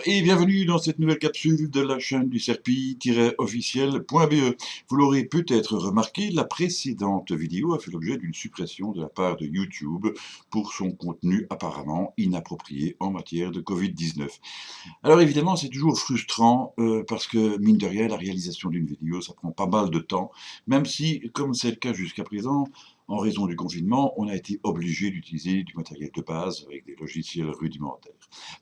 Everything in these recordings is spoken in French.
Et bienvenue dans cette nouvelle capsule de la chaîne du serpi-officiel.be. Vous l'aurez peut-être remarqué, la précédente vidéo a fait l'objet d'une suppression de la part de YouTube pour son contenu apparemment inapproprié en matière de Covid-19. Alors évidemment, c'est toujours frustrant parce que, mine de rien, la réalisation d'une vidéo, ça prend pas mal de temps, même si, comme c'est le cas jusqu'à présent, en raison du confinement, on a été obligé d'utiliser du matériel de base avec des logiciels rudimentaires.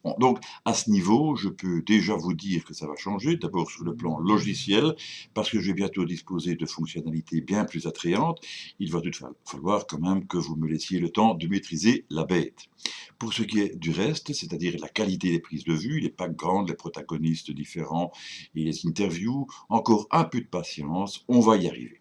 Bon, donc, à ce niveau, je peux déjà vous dire que ça va changer, d'abord sur le plan logiciel, parce que je vais bientôt disposer de fonctionnalités bien plus attrayantes. Il va tout falloir quand même que vous me laissiez le temps de maîtriser la bête. Pour ce qui est du reste, c'est-à-dire la qualité des prises de vue, les backgrounds, les protagonistes différents et les interviews, encore un peu de patience, on va y arriver.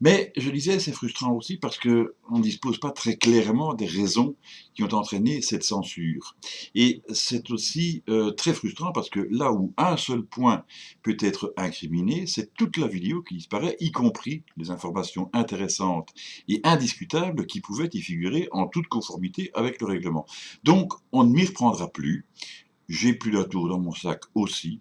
Mais je disais, c'est frustrant aussi parce qu'on ne dispose pas très clairement des raisons qui ont entraîné cette censure. Et c'est aussi très frustrant parce que là où un seul point peut être incriminé, c'est toute la vidéo qui disparaît, y compris les informations intéressantes et indiscutables qui pouvaient y figurer en toute conformité avec le règlement. Donc, on ne m'y reprendra plus. J'ai plus d'un tour dans mon sac aussi.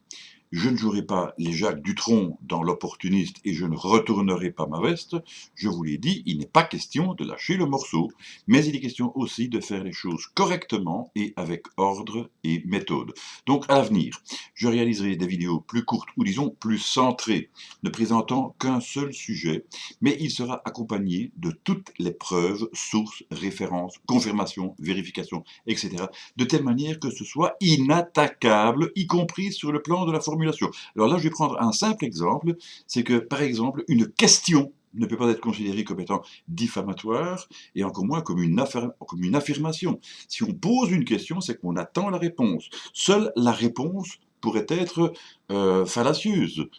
Je ne jouerai pas les Jacques Dutronc dans l'opportuniste et je ne retournerai pas ma veste. Je vous l'ai dit, il n'est pas question de lâcher le morceau, mais il est question aussi de faire les choses correctement et avec ordre et méthode. Donc à l'avenir, je réaliserai des vidéos plus courtes ou disons plus centrées, ne présentant qu'un seul sujet, mais il sera accompagné de toutes les preuves, sources, références, confirmations, vérifications, etc., de telle manière que ce soit inattaquable, y compris sur le plan de la formulation. Alors là, je vais prendre un simple exemple, c'est que, par exemple, une question ne peut pas être considérée comme étant diffamatoire, et encore moins comme une affirmation. Si on pose une question, c'est qu'on attend la réponse. Seule la réponse pourrait être fallacieuse,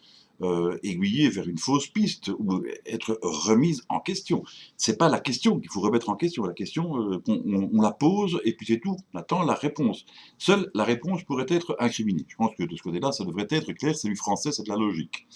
aiguillée vers une fausse piste ou être remise en question. C'est pas la question qu'il faut remettre en question. La question, on la pose et puis c'est tout. On attend la réponse. Seule la réponse pourrait être incriminée. Je pense que de ce côté-là, ça devrait être clair. C'est du français, c'est de la logique.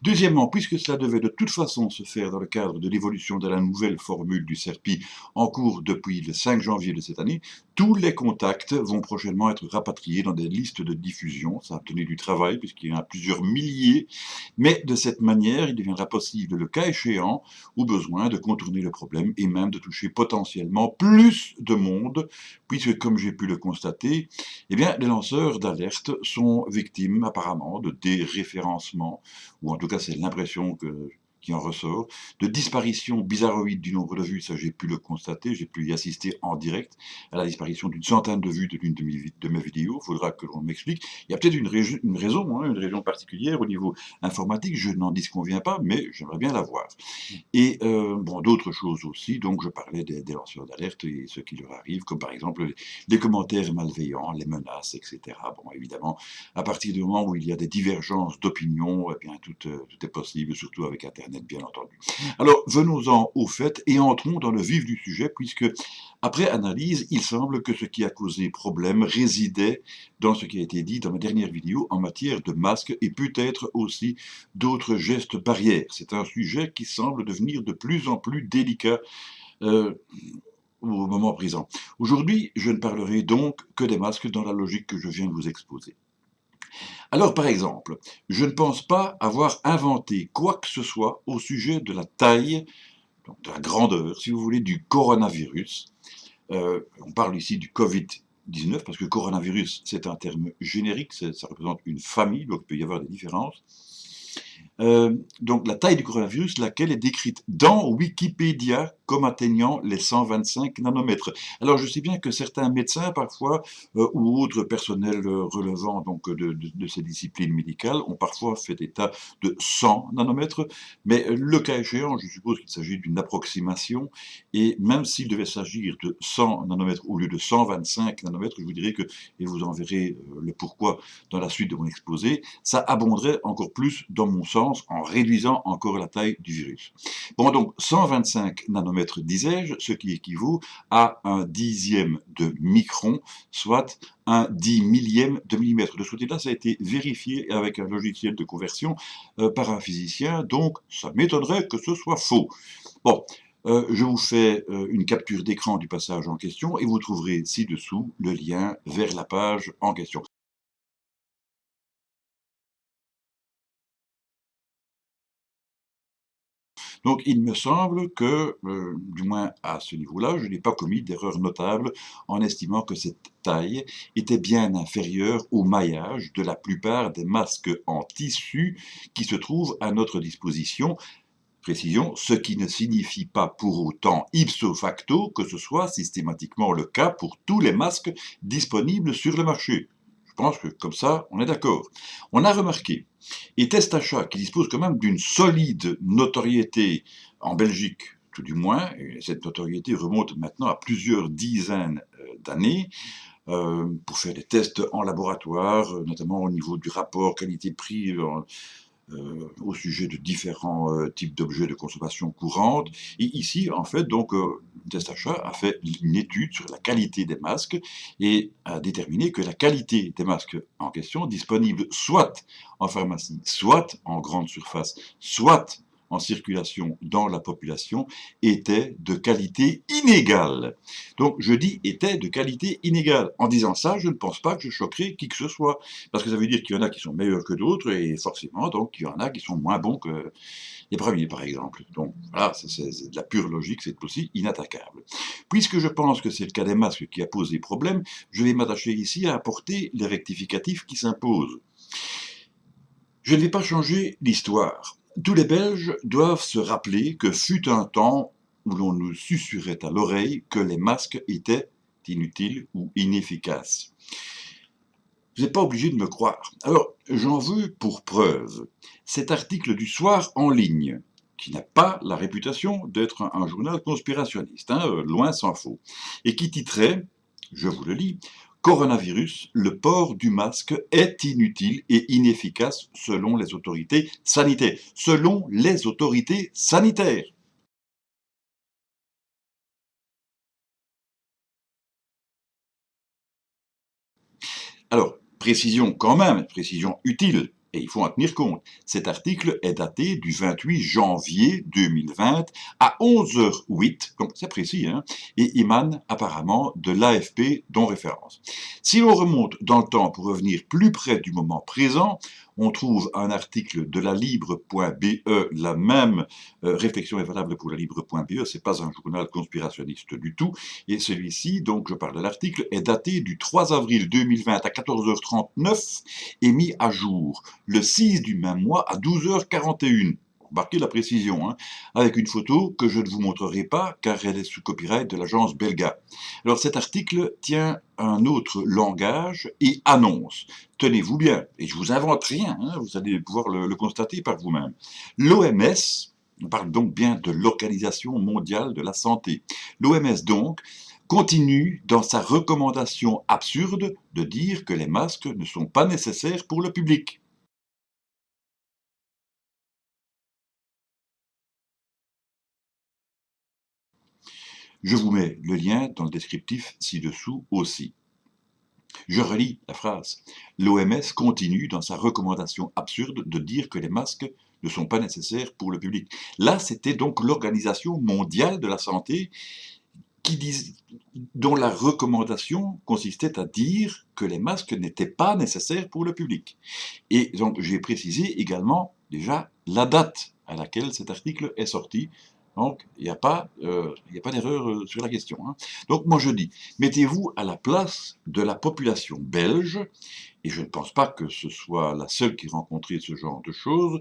Deuxièmement, puisque cela devait de toute façon se faire dans le cadre de l'évolution de la nouvelle formule du CERPI en cours depuis le 5 janvier de cette année, tous les contacts vont prochainement être rapatriés dans des listes de diffusion. Ça a obtenu du travail puisqu'il y en a plusieurs milliers, mais de cette manière, il deviendra possible, le cas échéant, au besoin, de contourner le problème et même de toucher potentiellement plus de monde, puisque, comme j'ai pu le constater, eh bien, les lanceurs d'alerte sont victimes apparemment de déréférencement, ou en tout cas c'est l'impression qui en ressort, de disparition bizarroïde du nombre de vues, ça j'ai pu le constater, j'ai pu y assister en direct, à la disparition d'une centaine de vues de l'une de mes vidéos, il faudra que l'on m'explique. Il y a peut-être une raison, une raison particulière au niveau informatique, je n'en disconviens pas, mais j'aimerais bien la voir. Et bon, d'autres choses aussi, donc je parlais des lanceurs d'alerte et ce qui leur arrive, comme par exemple les commentaires malveillants, les menaces, etc. Bon, évidemment, à partir du moment où il y a des divergences d'opinion, eh bien, tout est possible, surtout avec Internet, bien entendu. Alors, venons-en au fait et entrons dans le vif du sujet, puisque, après analyse, il semble que ce qui a causé problème résidait dans ce qui a été dit dans ma dernière vidéo en matière de masques et peut-être aussi d'autres gestes barrières. C'est un sujet qui semble devenir de plus en plus délicat euh, au moment présent. Aujourd'hui, je ne parlerai donc que des masques dans la logique que je viens de vous exposer. Alors, par exemple, je ne pense pas avoir inventé quoi que ce soit au sujet de la taille, donc de la grandeur, si vous voulez, du coronavirus. On parle ici du Covid-19 parce que coronavirus, c'est un terme générique, ça représente une famille, donc il peut y avoir des différences. Donc la taille du coronavirus, laquelle est décrite dans Wikipédia comme atteignant les 125 nanomètres. Alors je sais bien que certains médecins parfois, ou autres personnels relevant donc de ces disciplines médicales, ont parfois fait état de 100 nanomètres, mais le cas échéant, je suppose qu'il s'agit d'une approximation, et même s'il devait s'agir de 100 nanomètres au lieu de 125 nanomètres, je vous dirais que, et vous en verrez le pourquoi dans la suite de mon exposé, ça abonderait encore plus dans mon sens en réduisant encore la taille du virus. Bon, donc 125 nanomètres, disais-je, ce qui équivaut à un dixième de micron, soit un 10 millième de millimètre. De ce côté-là, ça a été vérifié avec un logiciel de conversion par un physicien, donc ça m'étonnerait que ce soit faux. Bon, je vous fais une capture d'écran du passage en question et vous trouverez ci-dessous le lien vers la page en question. Donc il me semble que, du moins à ce niveau-là, je n'ai pas commis d'erreur notable en estimant que cette taille était bien inférieure au maillage de la plupart des masques en tissu qui se trouvent à notre disposition. Précision, ce qui ne signifie pas pour autant ipso facto que ce soit systématiquement le cas pour tous les masques disponibles sur le marché. Je pense que comme ça, on est d'accord. On a remarqué, et Testachat, qui dispose quand même d'une solide notoriété en Belgique, tout du moins, et cette notoriété remonte maintenant à plusieurs dizaines d'années, pour faire des tests en laboratoire, notamment au niveau du rapport qualité-prix au sujet de différents types d'objets de consommation courante. Et ici, en fait, donc, Testachat a fait une étude sur la qualité des masques et a déterminé que la qualité des masques en question, disponibles soit en pharmacie, soit en grande surface, soit en circulation dans la population, était de qualité inégale. Donc je dis était de qualité inégale. En disant ça, je ne pense pas que je choquerai qui que ce soit. Parce que ça veut dire qu'il y en a qui sont meilleurs que d'autres, et forcément, donc, il y en a qui sont moins bons que les premiers, par exemple. Donc, voilà, c'est de la pure logique, c'est aussi inattaquable. Puisque je pense que c'est le cas des masques qui a posé problème, je vais m'attacher ici à apporter les rectificatifs qui s'imposent. Je ne vais pas changer l'histoire. Tous les Belges doivent se rappeler que fut un temps où l'on nous susurrait à l'oreille que les masques étaient inutiles ou inefficaces. Vous n'êtes pas obligé de me croire. Alors, j'en veux pour preuve cet article du Soir en ligne, qui n'a pas la réputation d'être un journal conspirationniste, loin s'en faut, et qui titrait, je vous le lis, Coronavirus, le port du masque est inutile et inefficace selon les autorités sanitaires. Selon les autorités sanitaires. Alors, précision quand même, précision utile, et il faut en tenir compte. Cet article est daté du 28 janvier 2020 à 11h08, donc c'est précis, et émane apparemment de l'AFP dont référence. Si l'on remonte dans le temps pour revenir plus près du moment présent, on trouve un article de la Libre.be, la même réflexion est valable pour la Libre.be, c'est pas un journal conspirationniste du tout, et celui-ci, donc je parle de l'article, est daté du 3 avril 2020 à 14h39 et mis à jour le 6 du même mois à 12h41. Marquez la précision, avec une photo que je ne vous montrerai pas car elle est sous copyright de l'agence Belga. Alors cet article tient un autre langage et annonce, tenez-vous bien, et je vous invente rien, vous allez pouvoir le constater par vous-même. L'OMS, on parle donc bien de l'Organisation mondiale de la santé, l'OMS donc, continue dans sa recommandation absurde de dire que les masques ne sont pas nécessaires pour le public. Je vous mets le lien dans le descriptif ci-dessous aussi. Je relis la phrase. L'OMS continue dans sa recommandation absurde de dire que les masques ne sont pas nécessaires pour le public. Là, c'était donc l'Organisation mondiale de la santé dont la recommandation consistait à dire que les masques n'étaient pas nécessaires pour le public. Et donc j'ai précisé également déjà la date à laquelle cet article est sorti. Donc il n'y a pas, d'erreur sur la question. Donc moi je dis, mettez-vous à la place de la population belge, et je ne pense pas que ce soit la seule qui rencontrait ce genre de choses.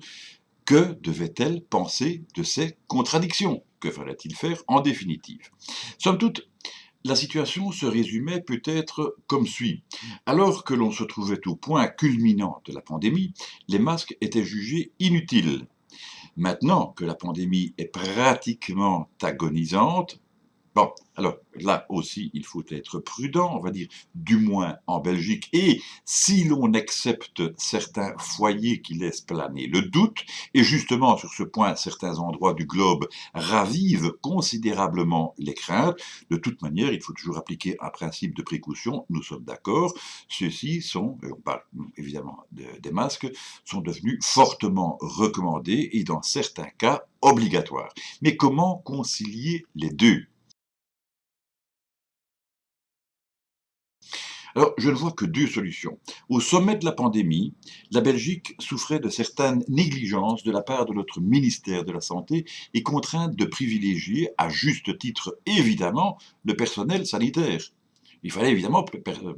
Que devait-elle penser de ces contradictions? Que fallait-il faire en définitive? Somme toute, la situation se résumait peut-être comme suit. Alors que l'on se trouvait au point culminant de la pandémie, les masques étaient jugés inutiles. Maintenant que la pandémie est pratiquement agonisante, bon, alors là aussi, il faut être prudent, on va dire, du moins en Belgique, et si l'on accepte certains foyers qui laissent planer le doute, et justement sur ce point, certains endroits du globe ravivent considérablement les craintes, de toute manière, il faut toujours appliquer un principe de précaution, nous sommes d'accord, ceux-ci sont, on parle évidemment des masques, sont devenus fortement recommandés et dans certains cas obligatoires. Mais comment concilier les deux? Alors, je ne vois que deux solutions. Au sommet de la pandémie, la Belgique souffrait de certaines négligences de la part de notre ministère de la Santé et contrainte de privilégier, à juste titre évidemment, le personnel sanitaire. Il fallait évidemment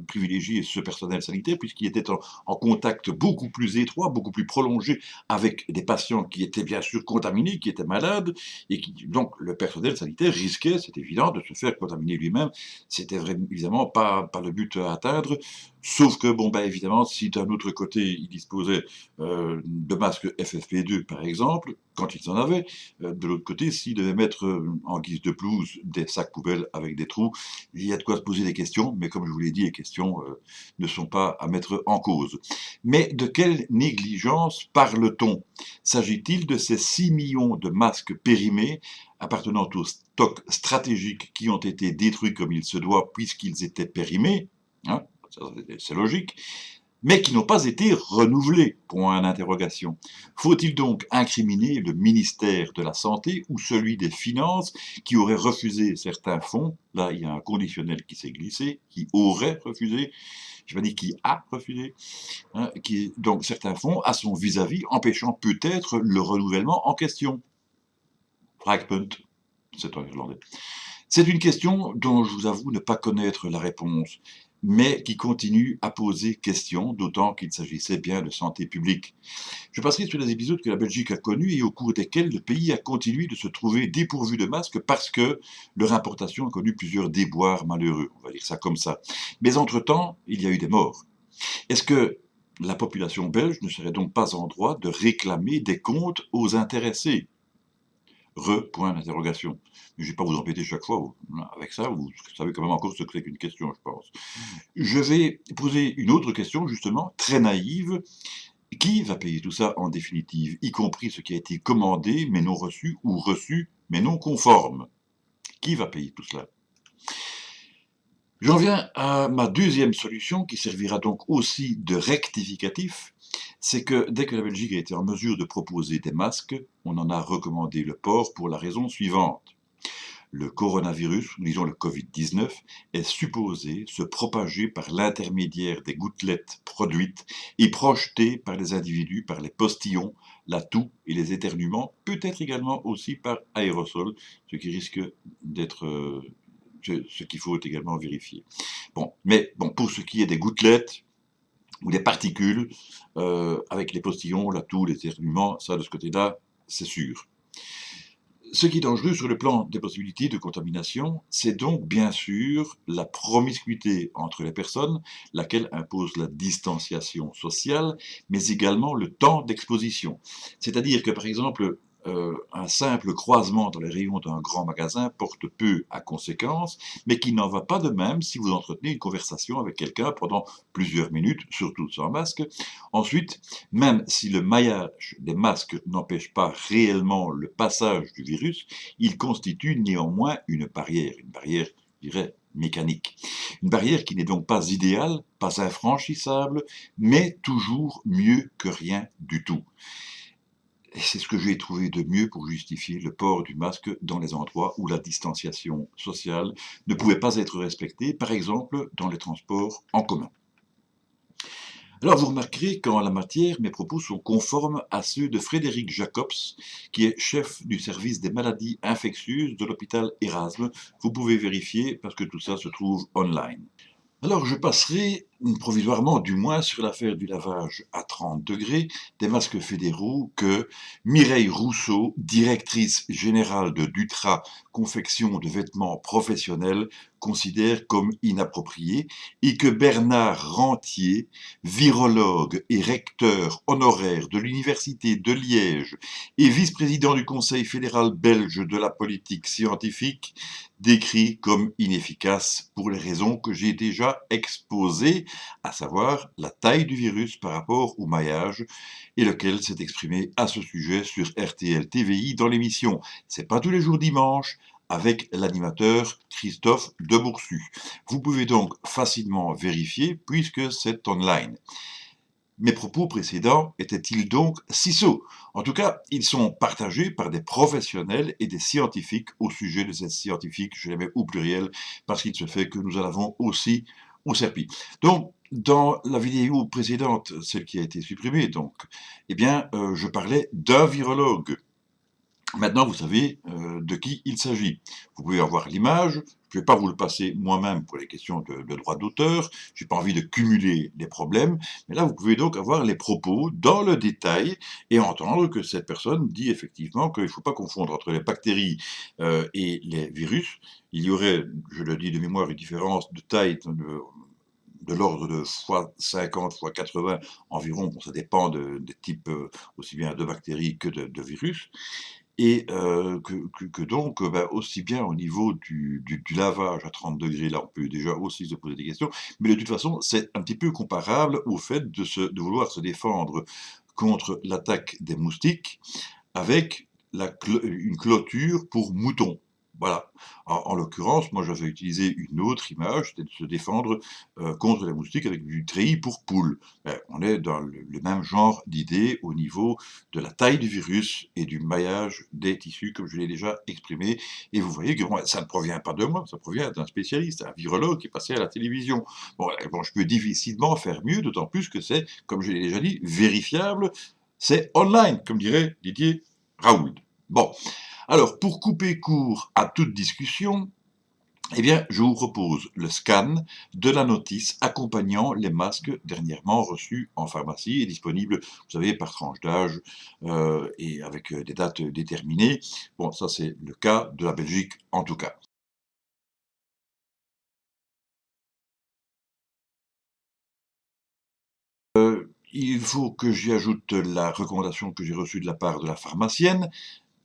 privilégier ce personnel sanitaire puisqu'il était en contact beaucoup plus étroit, beaucoup plus prolongé avec des patients qui étaient bien sûr contaminés, qui étaient malades, et qui, donc le personnel sanitaire risquait, c'est évident, de se faire contaminer lui-même. C'était évidemment pas le but à atteindre, sauf que, bon, ben évidemment, si d'un autre côté, il disposait de masques FFP2, par exemple, quand ils en avaient, de l'autre côté, s'ils devaient mettre en guise de pelouse des sacs poubelles avec des trous, il y a de quoi se poser des questions, mais comme je vous l'ai dit, les questions ne sont pas à mettre en cause. Mais de quelle négligence parle-t-on? S'agit-il de ces 6 millions de masques périmés appartenant au stock stratégique qui ont été détruits comme il se doit puisqu'ils étaient périmés, hein, c'est logique, mais qui n'ont pas été renouvelés, point d'interrogation. Faut-il donc incriminer le ministère de la Santé ou celui des Finances qui aurait refusé certains fonds? Là, il y a un conditionnel qui s'est glissé, qui aurait refusé, je vais dire qui a refusé, hein, donc certains fonds à son vis-à-vis, empêchant peut-être le renouvellement en question. Fragment, c'est en irlandais. C'est une question dont je vous avoue ne pas connaître la réponse, mais qui continue à poser question, d'autant qu'il s'agissait bien de santé publique. Je passerai sur les épisodes que la Belgique a connus et au cours desquels le pays a continué de se trouver dépourvu de masques parce que leur importation a connu plusieurs déboires malheureux, on va dire ça comme ça. Mais entre-temps, il y a eu des morts. Est-ce que la population belge ne serait donc pas en droit de réclamer des comptes aux intéressés? Point d'interrogation. Je ne vais pas vous embêter chaque fois avec ça, vous savez quand même encore ce que c'est qu'une question, je pense. Je vais poser une autre question, justement, très naïve. Qui va payer tout ça en définitive, y compris ce qui a été commandé mais non reçu, ou reçu mais non conforme? Qui va payer tout cela? J'en viens à ma deuxième solution, qui servira donc aussi de rectificatif. C'est que dès que la Belgique a été en mesure de proposer des masques, on en a recommandé le port pour la raison suivante. Le coronavirus, ou disons le Covid-19, est supposé se propager par l'intermédiaire des gouttelettes produites et projetées par les individus, par les postillons, la toux et les éternuements, peut-être également aussi par aérosol, ce qui risque d'être ce qu'il faut également vérifier. Bon, mais bon, pour ce qui est des gouttelettes ou des particules, avec les postillons, la toux, les éternuements, ça de ce côté-là, c'est sûr. Ce qui est dangereux sur le plan des possibilités de contamination, c'est donc bien sûr la promiscuité entre les personnes, laquelle impose la distanciation sociale, mais également le temps d'exposition. C'est-à-dire que par exemple, un simple croisement dans les rayons d'un grand magasin porte peu à conséquence, mais qu'il n'en va pas de même si vous entretenez une conversation avec quelqu'un pendant plusieurs minutes, surtout sans masque. Ensuite, même si le maillage des masques n'empêche pas réellement le passage du virus, il constitue néanmoins une barrière, je dirais, mécanique. Une barrière qui n'est donc pas idéale, pas infranchissable, mais toujours mieux que rien du tout. Et c'est ce que j'ai trouvé de mieux pour justifier le port du masque dans les endroits où la distanciation sociale ne pouvait pas être respectée, par exemple dans les transports en commun. Alors vous remarquerez qu'en la matière, mes propos sont conformes à ceux de Frédéric Jacobs, qui est chef du service des maladies infectieuses de l'hôpital Erasme. Vous pouvez vérifier parce que tout ça se trouve online. Alors je passerai, provisoirement du moins, sur l'affaire du lavage à 30 degrés des masques fédéraux que Mireille Rousseau, directrice générale de Dutra Confection de vêtements professionnels, considère comme inappropriés et que Bernard Rentier, virologue et recteur honoraire de l'Université de Liège et vice-président du Conseil fédéral belge de la politique scientifique, décrit comme inefficace pour les raisons que j'ai déjà exposées, à savoir la taille du virus par rapport au maillage, et lequel s'est exprimé à ce sujet sur RTL TVI dans l'émission C'est pas tous les jours dimanche, avec l'animateur Christophe Deboursu. Vous pouvez donc facilement vérifier puisque c'est online. Mes propos précédents étaient-ils donc si sots? En tout cas, ils sont partagés par des professionnels et des scientifiques au sujet de ces scientifiques, je les mets au pluriel, parce qu'il se fait que nous en avons aussi ou serpi. Donc, dans la vidéo précédente, celle qui a été supprimée, donc, eh bien, je parlais d'un virologue. Maintenant, vous savez de qui il s'agit. Vous pouvez avoir l'image, je ne vais pas vous le passer moi-même pour les questions de droit d'auteur, je n'ai pas envie de cumuler les problèmes, mais là, vous pouvez donc avoir les propos dans le détail et entendre que cette personne dit effectivement qu'il ne faut pas confondre entre les bactéries et les virus. Il y aurait, je le dis de mémoire, une différence de taille de l'ordre de fois 50, fois 80 environ, bon, ça dépend des types aussi bien de bactéries que de virus, et que donc, bah, aussi bien au niveau du lavage à 30 degrés, là on peut déjà aussi se poser des questions, mais de toute façon c'est un petit peu comparable au fait de vouloir se défendre contre l'attaque des moustiques avec une clôture pour moutons. Voilà. En l'occurrence, moi j'avais utilisé une autre image, c'était de se défendre contre les moustiques avec du treillis pour poules. On est dans le même genre d'idée au niveau de la taille du virus et du maillage des tissus, comme je l'ai déjà exprimé. Et vous voyez que bon, ça ne provient pas de moi, ça provient d'un spécialiste, un virologue qui est passé à la télévision. Bon, je peux difficilement faire mieux, d'autant plus que c'est, comme je l'ai déjà dit, vérifiable. C'est online, comme dirait Didier Raoult. Bon, alors pour couper court à toute discussion, eh bien, je vous propose le scan de la notice accompagnant les masques dernièrement reçus en pharmacie et disponibles, vous savez, par tranche d'âge et avec des dates déterminées. Bon, ça c'est le cas de la Belgique en tout cas. Il faut que j'y ajoute la recommandation que j'ai reçue de la part de la pharmacienne.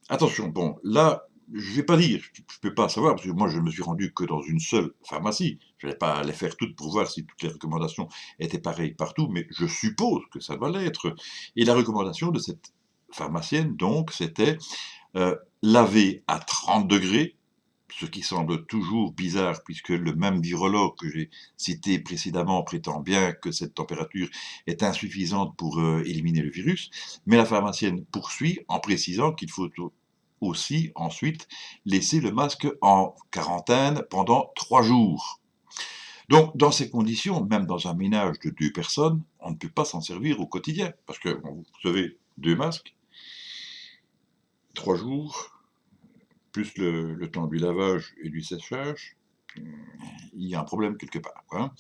Attention, bon, là, je vais pas dire, je peux pas savoir, parce que moi je me suis rendu que dans une seule pharmacie. Je vais pas les faire toutes pour voir si toutes les recommandations étaient pareilles partout, mais je suppose que ça doit l'être. Et la recommandation de cette pharmacienne, donc, c'était laver à 30 degrés, ce qui semble toujours bizarre, puisque le même virologue que j'ai cité précédemment prétend bien que cette température est insuffisante pour éliminer le virus, mais la pharmacienne poursuit en précisant qu'il faut aussi ensuite laisser le masque en quarantaine pendant 3 jours. Donc, dans ces conditions, même dans un ménage de 2 personnes, on ne peut pas s'en servir au quotidien, parce que, bon, vous savez, 2 masques, 3 jours, plus le temps du lavage et du séchage, il y a un problème quelque part, quoi, hein.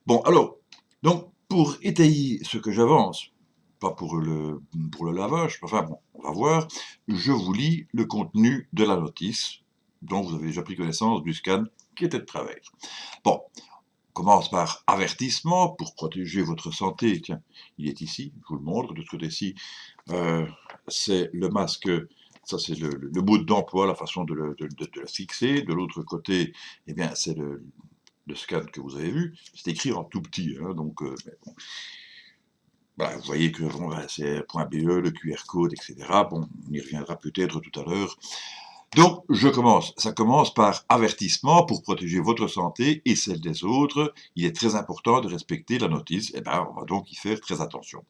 Bon, alors, donc, pour étayer ce que j'avance, pas pour le lavage, enfin bon, on va voir, je vous lis le contenu de la notice, dont vous avez déjà pris connaissance du scan qui était de travers. Bon, on commence par avertissement pour protéger votre santé. Tiens, il est ici, je vous le montre, de ce côté-ci, euh, c'est le masque, ça c'est le mode d'emploi, la façon de le fixer. De l'autre côté, eh bien, c'est le scan que vous avez vu. C'est écrit en tout petit, hein, donc mais bon. Voilà, vous voyez que bon, c'est .be, le QR code, etc. Bon, on y reviendra peut-être tout à l'heure. Donc, je commence. Ça commence par avertissement pour protéger votre santé et celle des autres. Il est très important de respecter la notice. Eh bien, on va donc y faire très attention.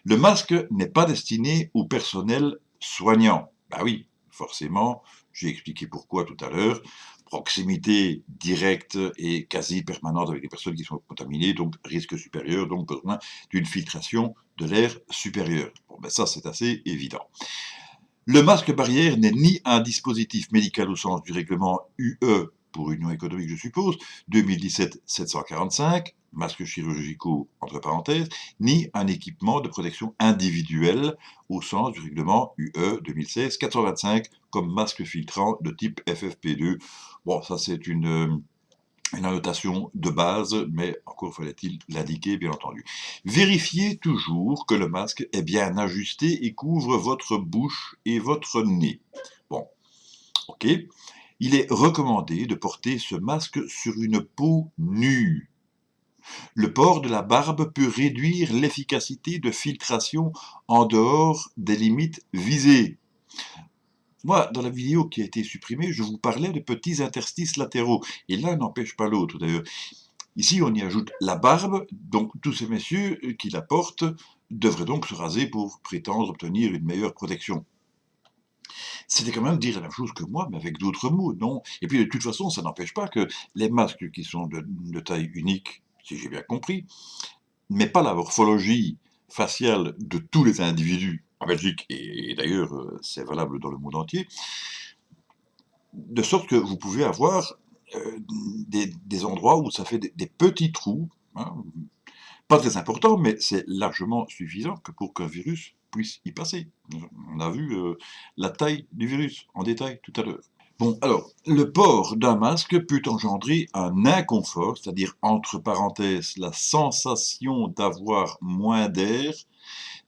Le masque n'est pas destiné au personnel soignant. Bah oui, forcément, j'ai expliqué pourquoi tout à l'heure. Proximité directe et quasi permanente avec les personnes qui sont contaminées, donc risque supérieur, donc besoin d'une filtration de l'air supérieur. Bon, ben ça, c'est assez évident. Le masque barrière n'est ni un dispositif médical au sens du règlement UE pour Union économique, je suppose, 2017-745, masques chirurgicaux entre parenthèses, ni un équipement de protection individuelle au sens du règlement UE 2016-425 comme masque filtrant de type FFP2. Bon, ça c'est une annotation de base, mais encore fallait-il l'indiquer, bien entendu. Vérifiez toujours que le masque est bien ajusté et couvre votre bouche et votre nez. Bon, ok. Il est recommandé de porter ce masque sur une peau nue. Le port de la barbe peut réduire l'efficacité de filtration en dehors des limites visées. Moi, dans la vidéo qui a été supprimée, je vous parlais de petits interstices latéraux. Et l'un n'empêche pas l'autre, d'ailleurs. Ici, on y ajoute la barbe, donc tous ces messieurs qui la portent devraient donc se raser pour prétendre obtenir une meilleure protection. C'était quand même dire la même chose que moi, mais avec d'autres mots, non? Et puis de toute façon, ça n'empêche pas que les masques qui sont de taille unique, si j'ai bien compris, mais pas la morphologie faciale de tous les individus en Belgique, et d'ailleurs c'est valable dans le monde entier, de sorte que vous pouvez avoir des endroits où ça fait des petits trous, hein, pas très importants, mais c'est largement suffisant que pour qu'un virus puisse y passer. On a vu la taille du virus en détail tout à l'heure. Bon, alors, le port d'un masque peut engendrer un inconfort, c'est-à-dire, entre parenthèses, la sensation d'avoir moins d'air,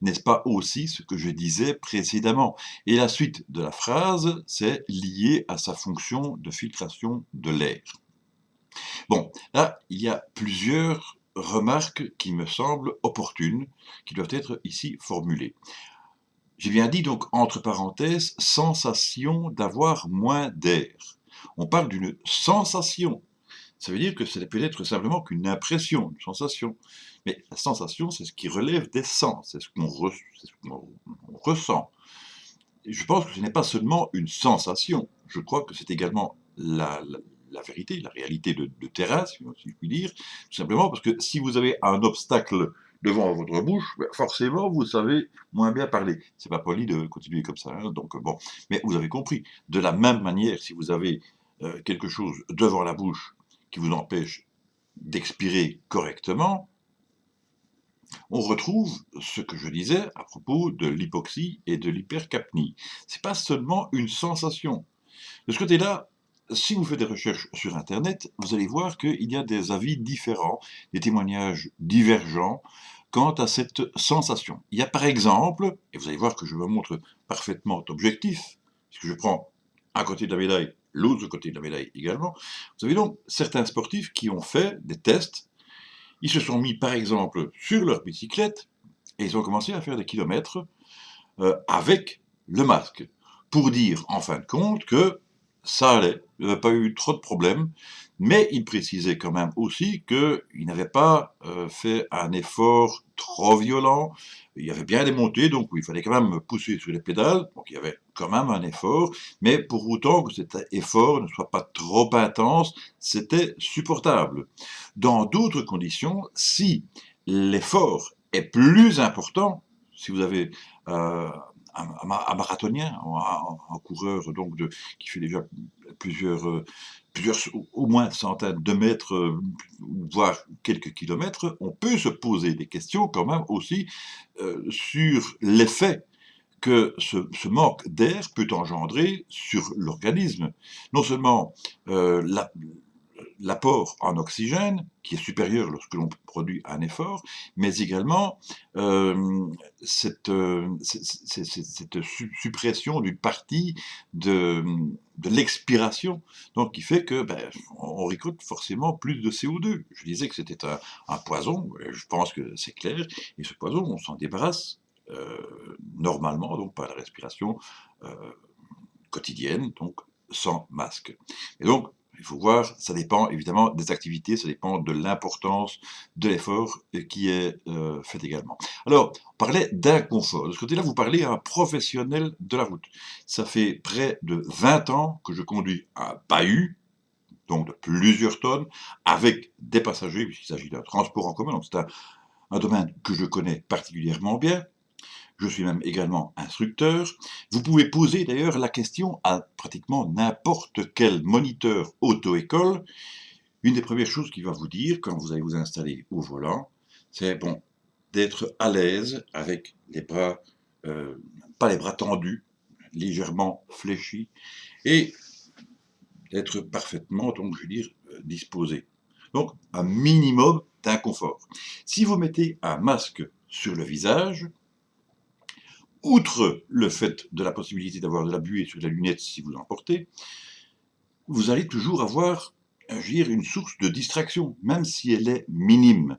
n'est-ce pas aussi ce que je disais précédemment? Et la suite de la phrase, c'est lié à sa fonction de filtration de l'air. Bon, là, il y a plusieurs remarques qui me semblent opportunes, qui doivent être ici formulées. J'ai bien dit donc, entre parenthèses, sensation d'avoir moins d'air. On parle d'une sensation. Ça veut dire que ça peut être simplement qu'une impression, une sensation. Mais la sensation, c'est ce qui relève des sens, c'est ce qu'on ressent. Et je pense que ce n'est pas seulement une sensation, je crois que c'est également la vérité, la réalité de terrain, si je puis dire, tout simplement parce que si vous avez un obstacle devant votre bouche, ben forcément vous savez moins bien parler. C'est pas poli de continuer comme ça, hein, donc bon. Mais vous avez compris. De la même manière, si vous avez quelque chose devant la bouche qui vous empêche d'expirer correctement, on retrouve ce que je disais à propos de l'hypoxie et de l'hypercapnie. C'est pas seulement une sensation. De ce côté-là, si vous faites des recherches sur Internet, vous allez voir qu'il y a des avis différents, des témoignages divergents quant à cette sensation. Il y a par exemple, et vous allez voir que je me montre parfaitement objectif, puisque je prends un côté de la médaille, l'autre côté de la médaille également, vous avez donc certains sportifs qui ont fait des tests. Ils se sont mis par exemple sur leur bicyclette et ils ont commencé à faire des kilomètres avec le masque, pour dire en fin de compte que ça allait, il n'y avait pas eu trop de problèmes, mais il précisait quand même aussi qu'il n'avait pas fait un effort trop violent, il y avait bien des montées, donc il fallait quand même pousser sur les pédales, donc il y avait quand même un effort, mais pour autant que cet effort ne soit pas trop intense, c'était supportable. Dans d'autres conditions, si l'effort est plus important, si vous avez un marathonien, un coureur donc qui fait déjà plusieurs, au moins centaines de mètres, voire quelques kilomètres, on peut se poser des questions quand même aussi sur l'effet que ce manque d'air peut engendrer sur l'organisme. Non seulement l'apport en oxygène, qui est supérieur lorsque l'on produit un effort, mais également cette suppression d'une partie de l'expiration, donc qui fait que on récolte forcément plus de CO2. Je disais que c'était un poison, je pense que c'est clair, et ce poison, on s'en débarrasse normalement, donc par la respiration quotidienne, donc sans masque. Et donc, il faut voir, ça dépend évidemment des activités, ça dépend de l'importance de l'effort qui est fait également. Alors, on parlait d'inconfort. De ce côté-là, vous parlez à un professionnel de la route. Ça fait près de 20 ans que je conduis un bahut, donc de plusieurs tonnes, avec des passagers, puisqu'il s'agit d'un transport en commun, donc c'est un domaine que je connais particulièrement bien. Je suis même également instructeur. Vous pouvez poser d'ailleurs la question à pratiquement n'importe quel moniteur auto-école. Une des premières choses qu'il va vous dire quand vous allez vous installer au volant, c'est bon, d'être à l'aise avec les bras, pas les bras tendus, légèrement fléchis, et d'être parfaitement, donc je veux dire, disposé. Donc un minimum d'inconfort. Si vous mettez un masque sur le visage, outre le fait de la possibilité d'avoir de la buée sur la lunette si vous en portez, vous allez toujours avoir, je veux dire, une source de distraction, même si elle est minime.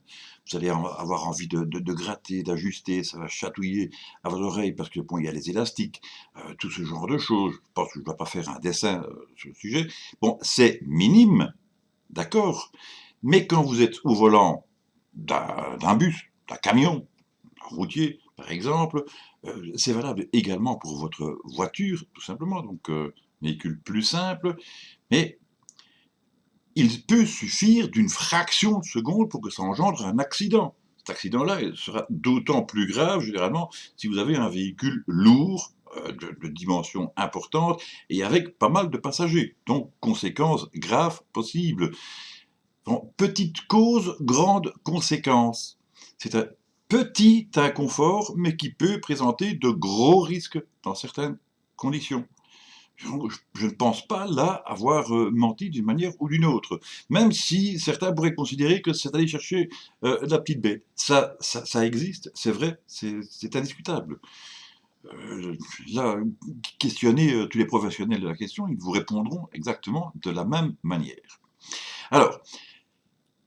Vous allez avoir envie de gratter, d'ajuster, ça va chatouiller à vos oreilles parce que bon, il y a les élastiques, tout ce genre de choses. Je pense que je ne dois pas faire un dessin sur le sujet. Bon, c'est minime, d'accord, mais quand vous êtes au volant d'un bus, d'un camion, routier, par exemple, C'est valable également pour votre voiture, tout simplement, donc véhicule plus simple, mais il peut suffire d'une fraction de seconde pour que ça engendre un accident. Cet accident-là, il sera d'autant plus grave, généralement, si vous avez un véhicule lourd, de dimension importante et avec pas mal de passagers. Donc, conséquences graves possibles. Bon, petite cause, grande conséquence. C'est un petit inconfort, mais qui peut présenter de gros risques dans certaines conditions. Je ne pense pas là avoir menti d'une manière ou d'une autre, même si certains pourraient considérer que c'est aller chercher la petite bête. Ça existe, c'est vrai, c'est indiscutable. Euh, Là, questionnez tous les professionnels de la question, ils vous répondront exactement de la même manière. Alors,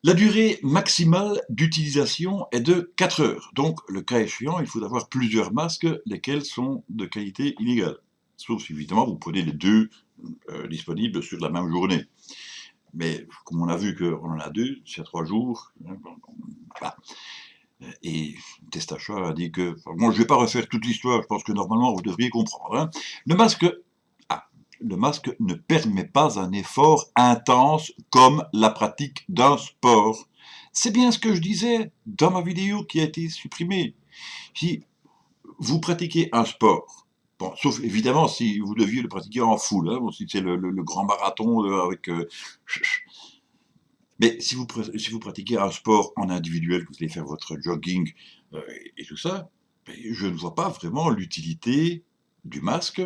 la durée maximale d'utilisation est de 4 heures. Donc, le cas échéant, il faut avoir plusieurs masques, lesquels sont de qualité inégale. Sauf si, évidemment, vous prenez les deux disponibles sur la même journée. Mais comme on a vu qu'on en a deux, c'est à 3 jours. Voilà. Et Testachat a dit que... Bon, je ne vais pas refaire toute l'histoire, je pense que normalement vous devriez comprendre. Hein. Le masque... Ah, le masque ne permet pas un effort intense comme la pratique d'un sport. C'est bien ce que je disais dans ma vidéo qui a été supprimée. Si vous pratiquez un sport, bon, sauf évidemment si vous deviez le pratiquer en foule, hein, bon, si c'est le grand marathon avec... mais si vous pratiquez un sport en individuel, que vous allez faire votre jogging et tout ça, ben, je ne vois pas vraiment l'utilité du masque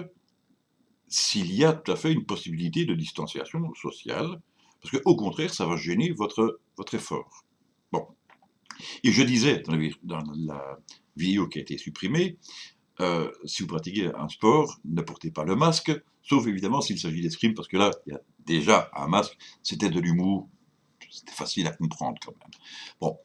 s'il y a tout à fait une possibilité de distanciation sociale, parce qu'au contraire, ça va gêner votre effort. Bon. Et je disais dans la vidéo qui a été supprimée, si vous pratiquez un sport, ne portez pas le masque, sauf évidemment s'il s'agit d'escrime, parce que là, il y a déjà un masque, c'était de l'humour, c'était facile à comprendre quand même. Bon.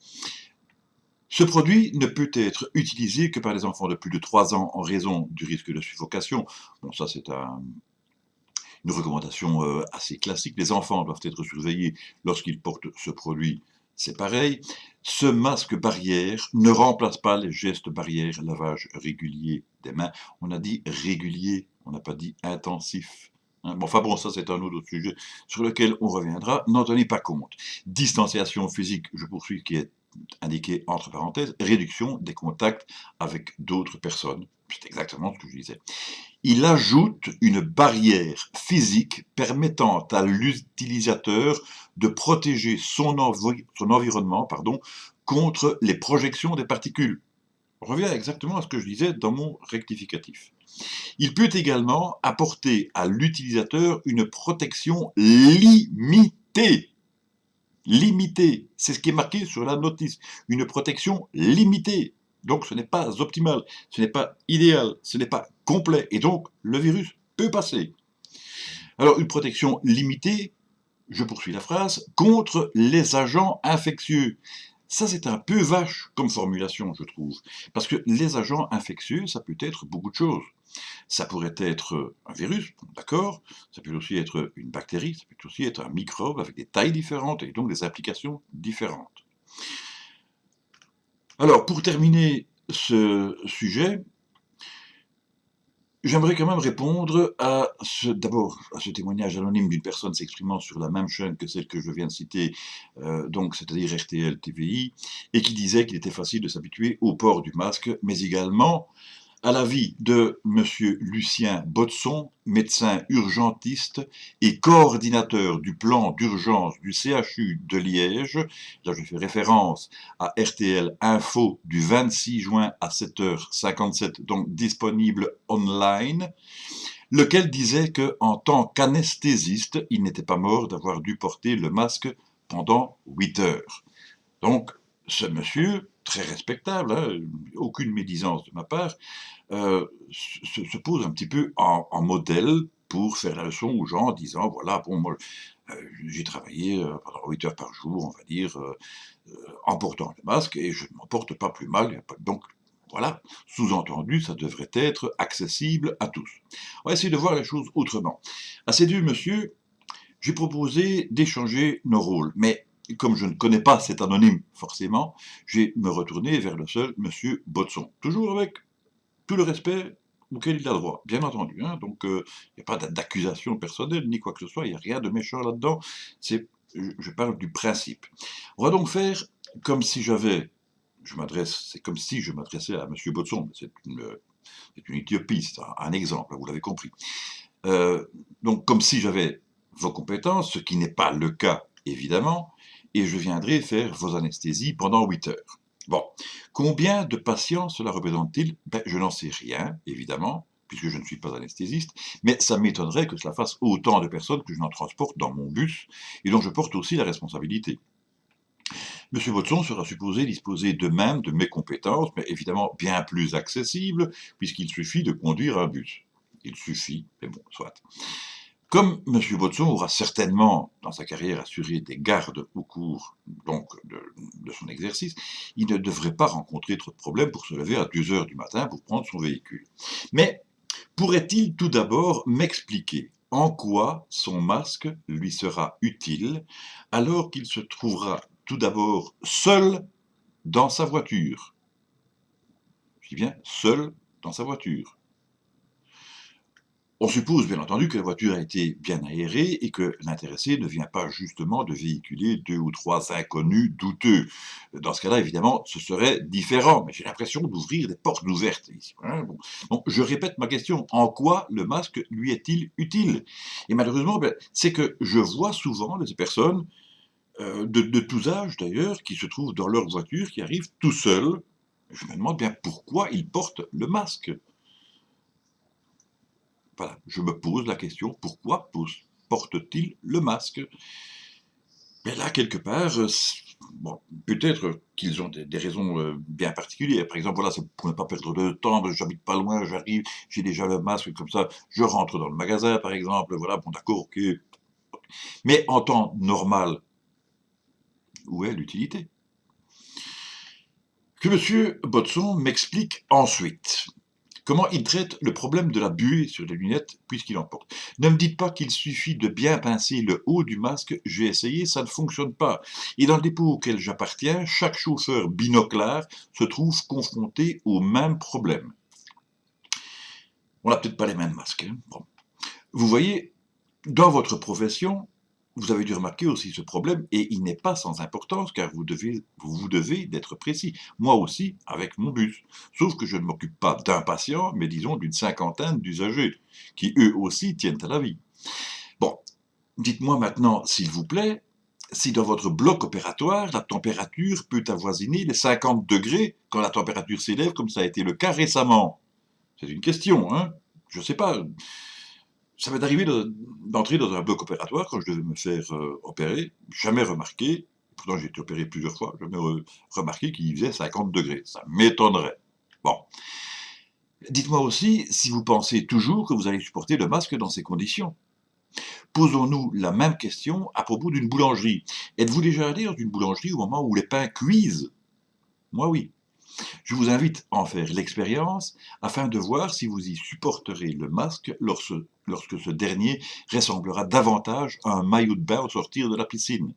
Ce produit ne peut être utilisé que par les enfants de plus de 3 ans en raison du risque de suffocation. Bon, ça c'est une recommandation assez classique. Les enfants doivent être surveillés lorsqu'ils portent ce produit. C'est pareil. Ce masque barrière ne remplace pas les gestes barrières, lavage régulier des mains. On a dit régulier, on n'a pas dit intensif. Hein. Bon, enfin bon, ça c'est un autre sujet sur lequel on reviendra. N'en tenez pas compte. Distanciation physique, je poursuis, qui est indiqué entre parenthèses, réduction des contacts avec d'autres personnes. C'est exactement ce que je disais. Il ajoute une barrière physique permettant à l'utilisateur de protéger son environnement contre les projections des particules. On revient exactement à ce que je disais dans mon rectificatif. Il peut également apporter à l'utilisateur une protection limitée. Limitée, c'est ce qui est marqué sur la notice. Une protection limitée. Donc ce n'est pas optimal, ce n'est pas idéal, ce n'est pas complet. Et donc le virus peut passer. Alors une protection limitée, je poursuis la phrase, contre les agents infectieux. Ça, c'est un peu vache comme formulation, je trouve. Parce que les agents infectieux, ça peut être beaucoup de choses. Ça pourrait être un virus, d'accord. Ça peut aussi être une bactérie, ça peut aussi être un microbe avec des tailles différentes et donc des applications différentes. Alors, pour terminer ce sujet, j'aimerais quand même répondre d'abord à ce témoignage anonyme d'une personne s'exprimant sur la même chaîne que celle que je viens de citer, donc c'est-à-dire RTL TVI, et qui disait qu'il était facile de s'habituer au port du masque, mais également à l'avis de monsieur Lucien Botson, médecin urgentiste et coordinateur du plan d'urgence du CHU de Liège. Là, je fais référence à RTL Info du 26 juin à 7h57, donc disponible online, lequel disait qu'en tant qu'anesthésiste, il n'était pas mort d'avoir dû porter le masque pendant 8 heures. Donc, ce monsieur, très respectable, hein, aucune médisance de ma part, se pose un petit peu en modèle pour faire la leçon aux gens en disant, voilà, bon, moi, j'ai travaillé pendant 8 heures par jour, on va dire, en portant le masque, et je ne m'en porte pas plus mal. Donc, voilà, sous-entendu, ça devrait être accessible à tous. On va essayer de voir les choses autrement. À ces deux messieurs, j'ai proposé d'échanger nos rôles, mais comme je ne connais pas cet anonyme, forcément, je vais me retourner vers le seul monsieur Botson. Toujours avec tout le respect auquel il a droit, bien entendu, hein. Donc, il n'y a pas d'accusation personnelle ni quoi que ce soit, il n'y a rien de méchant là-dedans. Je parle du principe. On va donc faire comme si c'est comme si je m'adressais à Monsieur Botson, c'est une utopie, c'est un exemple, vous l'avez compris. Donc, comme si j'avais vos compétences, ce qui n'est pas le cas, évidemment, et je viendrai faire vos anesthésies pendant 8 heures. Bon, combien de patients cela représente-t-il? Ben, je n'en sais rien, évidemment, puisque je ne suis pas anesthésiste, mais ça m'étonnerait que cela fasse autant de personnes que je n'en transporte dans mon bus, et dont je porte aussi la responsabilité. Monsieur Watson sera supposé disposer de même de mes compétences, mais évidemment bien plus accessibles, puisqu'il suffit de conduire un bus. Il suffit, mais bon, soit. Comme Monsieur Watson aura certainement, dans sa carrière, assuré des gardes au cours donc, de son exercice, il ne devrait pas rencontrer trop de problèmes pour se lever à 2 heures du matin pour prendre son véhicule. Mais pourrait-il tout d'abord m'expliquer en quoi son masque lui sera utile alors qu'il se trouvera tout d'abord seul dans sa voiture? Je dis bien seul dans sa voiture. On suppose bien entendu que la voiture a été bien aérée et que l'intéressé ne vient pas justement de véhiculer 2 ou 3 inconnus douteux. Dans ce cas-là, évidemment, ce serait différent, mais j'ai l'impression d'ouvrir des portes ouvertes ici, hein, bon. Donc je répète ma question, en quoi le masque lui est-il utile? Et malheureusement, c'est que je vois souvent des personnes, de tous âges d'ailleurs, qui se trouvent dans leur voiture, qui arrivent tout seuls. Je me demande bien pourquoi ils portent le masque. Voilà, je me pose la question, pourquoi portent-ils le masque? Mais là, quelque part, bon, peut-être qu'ils ont des raisons bien particulières. Par exemple, voilà, c'est pour ne pas perdre de temps, j'habite pas loin, j'arrive, j'ai déjà le masque, comme ça, je rentre dans le magasin, par exemple, voilà, bon, d'accord, ok. Mais en temps normal, où est l'utilité? Que Monsieur Botson m'explique ensuite. Comment il traite le problème de la buée sur les lunettes puisqu'il en porte. Ne me dites pas qu'il suffit de bien pincer le haut du masque, j'ai essayé, ça ne fonctionne pas. Et dans le dépôt auquel j'appartiens, chaque chauffeur binoclard se trouve confronté au même problème. On n'a peut-être pas les mêmes masques, hein. Bon. Vous voyez, dans votre profession, vous avez dû remarquer aussi ce problème, et il n'est pas sans importance, car vous devez d'être précis. Moi aussi, avec mon bus. Sauf que je ne m'occupe pas d'un patient, mais disons d'une cinquantaine d'usagers, qui eux aussi tiennent à la vie. Bon, dites-moi maintenant, s'il vous plaît, si dans votre bloc opératoire, la température peut avoisiner les 50 degrés quand la température s'élève, comme ça a été le cas récemment. C'est une question, hein. Je ne sais pas. Ça m'est arrivé d'entrer dans un bloc opératoire quand je devais me faire opérer, jamais remarqué, pourtant j'ai été opéré plusieurs fois, jamais remarqué qu'il faisait 50 degrés. Ça m'étonnerait. Bon. Dites-moi aussi si vous pensez toujours que vous allez supporter le masque dans ces conditions. Posons-nous la même question à propos d'une boulangerie. Êtes-vous déjà allé dans une boulangerie au moment où les pains cuisent? Moi oui. Je vous invite à en faire l'expérience afin de voir si vous y supporterez le masque lorsque ce dernier ressemblera davantage à un maillot de bain au sortir de la piscine.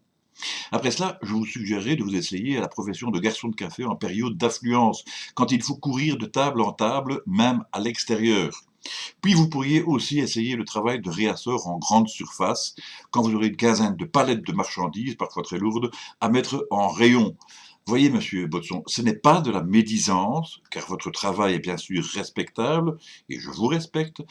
Après cela, je vous suggérerai de vous essayer à la profession de garçon de café en période d'affluence, quand il faut courir de table en table, même à l'extérieur. Puis vous pourriez aussi essayer le travail de réassort en grande surface, quand vous aurez une quinzaine de palettes de marchandises, parfois très lourdes, à mettre en rayon. Voyez, monsieur Botson, ce n'est pas de la médisance, car votre travail est bien sûr respectable, et je vous respecte.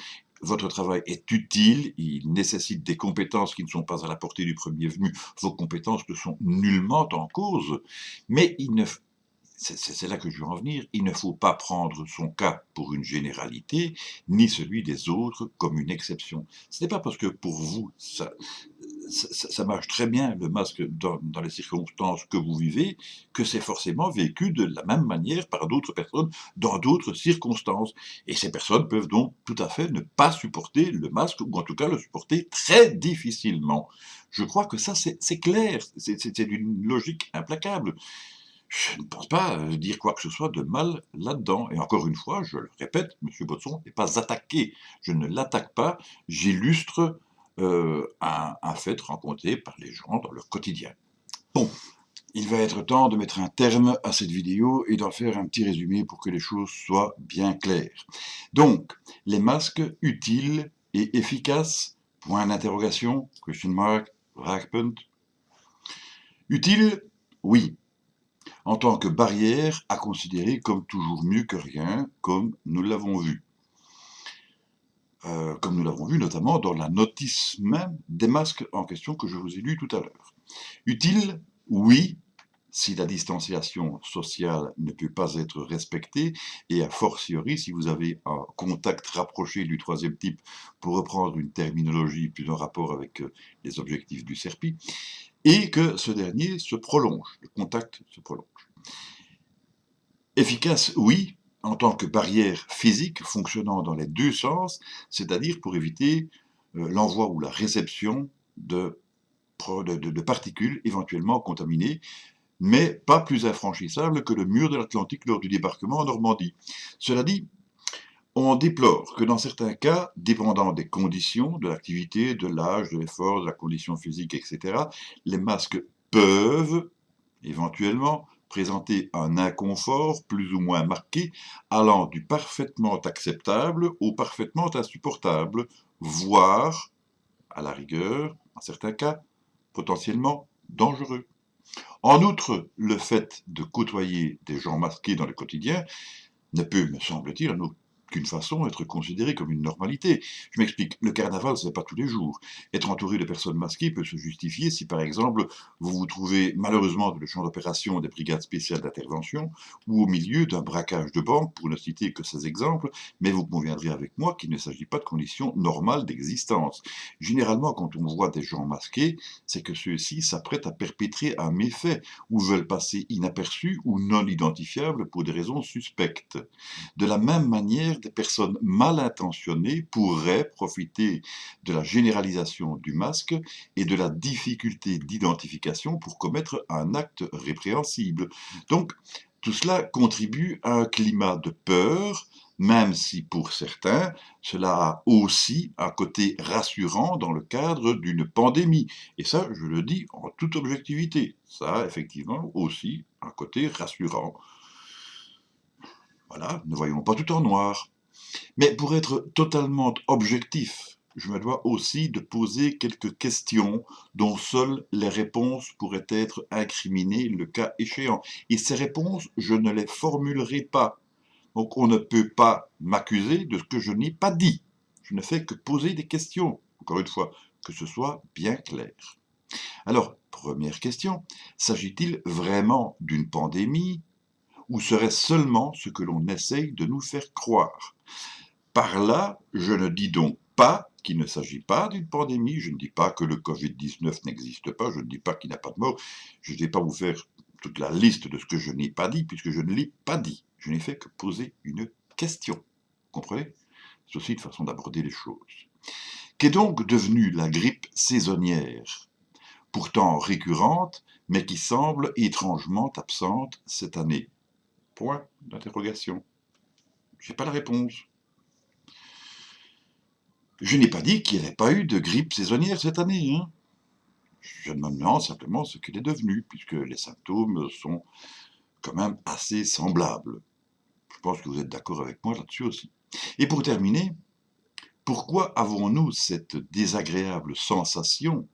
Votre travail est utile, il nécessite des compétences qui ne sont pas à la portée du premier venu. Vos compétences ne sont nullement en cause, mais c'est là que je veux en venir, il ne faut pas prendre son cas pour une généralité, ni celui des autres comme une exception. Ce n'est pas parce que pour vous, ça marche très bien, le masque, dans les circonstances que vous vivez, que c'est forcément vécu de la même manière par d'autres personnes, dans d'autres circonstances. Et ces personnes peuvent donc tout à fait ne pas supporter le masque, ou en tout cas le supporter très difficilement. Je crois que ça, c'est clair, c'est d'une logique implacable. Je ne pense pas dire quoi que ce soit de mal là-dedans. Et encore une fois, je le répète, Monsieur Botson n'est pas attaqué. Je ne l'attaque pas, j'illustre un fait rencontré par les gens dans leur quotidien. Bon, Il va être temps de mettre un terme à cette vidéo et d'en faire un petit résumé pour que les choses soient bien claires. Donc, les masques utiles et efficaces? Point d'interrogation, question mark, vraagpunt. Utiles? Oui. En tant que barrière à considérer comme toujours mieux que rien, comme nous l'avons vu. Comme nous l'avons vu notamment dans la notice même des masques en question que je vous ai lu tout à l'heure. Utile? Oui, si la distanciation sociale ne peut pas être respectée, et a fortiori si vous avez un contact rapproché du troisième type, pour reprendre une terminologie plus en rapport avec les objectifs du CERPI, et que ce dernier se prolonge, le contact se prolonge. Efficace, oui, en tant que barrière physique fonctionnant dans les deux sens, c'est-à-dire pour éviter l'envoi ou la réception de particules éventuellement contaminées, mais pas plus infranchissable que le mur de l'Atlantique lors du débarquement en Normandie. Cela dit, on déplore que dans certains cas, dépendant des conditions, de l'activité, de l'âge, de l'effort, de la condition physique, etc., les masques peuvent, éventuellement, présenter un inconfort plus ou moins marqué, allant du parfaitement acceptable au parfaitement insupportable, voire, à la rigueur, en certains cas, potentiellement dangereux. En outre, le fait de côtoyer des gens masqués dans le quotidien ne peut, me semble-t-il, en aucune façon être considéré comme une normalité. Je m'explique, le carnaval, c'est pas tous les jours. Être entouré de personnes masquées peut se justifier si, par exemple, vous vous trouvez malheureusement dans le champ d'opération des brigades spéciales d'intervention ou au milieu d'un braquage de banque, pour ne citer que ces exemples, mais vous conviendrez avec moi qu'il ne s'agit pas de conditions normales d'existence. Généralement, quand on voit des gens masqués, c'est que ceux-ci s'apprêtent à perpétrer un méfait ou veulent passer inaperçus ou non identifiables pour des raisons suspectes. De la même manière, des personnes mal intentionnées pourraient profiter de la généralisation du masque et de la difficulté d'identification pour commettre un acte répréhensible. Donc, tout cela contribue à un climat de peur, même si pour certains, cela a aussi un côté rassurant dans le cadre d'une pandémie. Et ça, je le dis en toute objectivité, ça a effectivement aussi un côté rassurant. Voilà, ne voyons pas tout en noir. Mais pour être totalement objectif, je me dois aussi de poser quelques questions dont seules les réponses pourraient être incriminées le cas échéant. Et ces réponses, je ne les formulerai pas. Donc on ne peut pas m'accuser de ce que je n'ai pas dit. Je ne fais que poser des questions, encore une fois, que ce soit bien clair. Alors, première question, s'agit-il vraiment d'une pandémie ou serait-ce seulement ce que l'on essaye de nous faire croire? Par là, je ne dis donc pas qu'il ne s'agit pas d'une pandémie, je ne dis pas que le Covid-19 n'existe pas, je ne dis pas qu'il n'y a pas de mort, je ne vais pas vous faire toute la liste de ce que je n'ai pas dit, puisque je ne l'ai pas dit. Je n'ai fait que poser une question. Vous comprenez? C'est aussi une façon d'aborder les choses. Qu'est donc devenue la grippe saisonnière, pourtant récurrente, mais qui semble étrangement absente cette année? Point d'interrogation. Je n'ai pas la réponse. Je n'ai pas dit qu'il n'y avait pas eu de grippe saisonnière cette année. Hein. Je me demande simplement ce qu'il est devenu, puisque les symptômes sont quand même assez semblables. Je pense que vous êtes d'accord avec moi là-dessus aussi. Et pour terminer, pourquoi avons-nous cette désagréable sensation,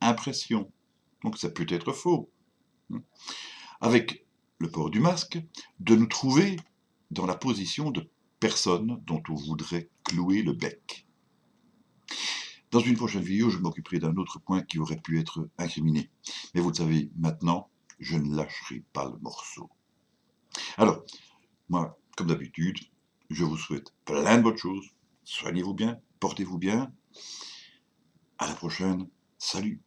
impression, donc ça peut être faux, avec le port du masque, de nous trouver dans la position de personnes dont on voudrait clouer le bec? Dans une prochaine vidéo, je m'occuperai d'un autre point qui aurait pu être incriminé. Mais vous le savez, maintenant, je ne lâcherai pas le morceau. Alors, moi, comme d'habitude, je vous souhaite plein de bonnes choses. Soignez-vous bien, portez-vous bien. À la prochaine. Salut.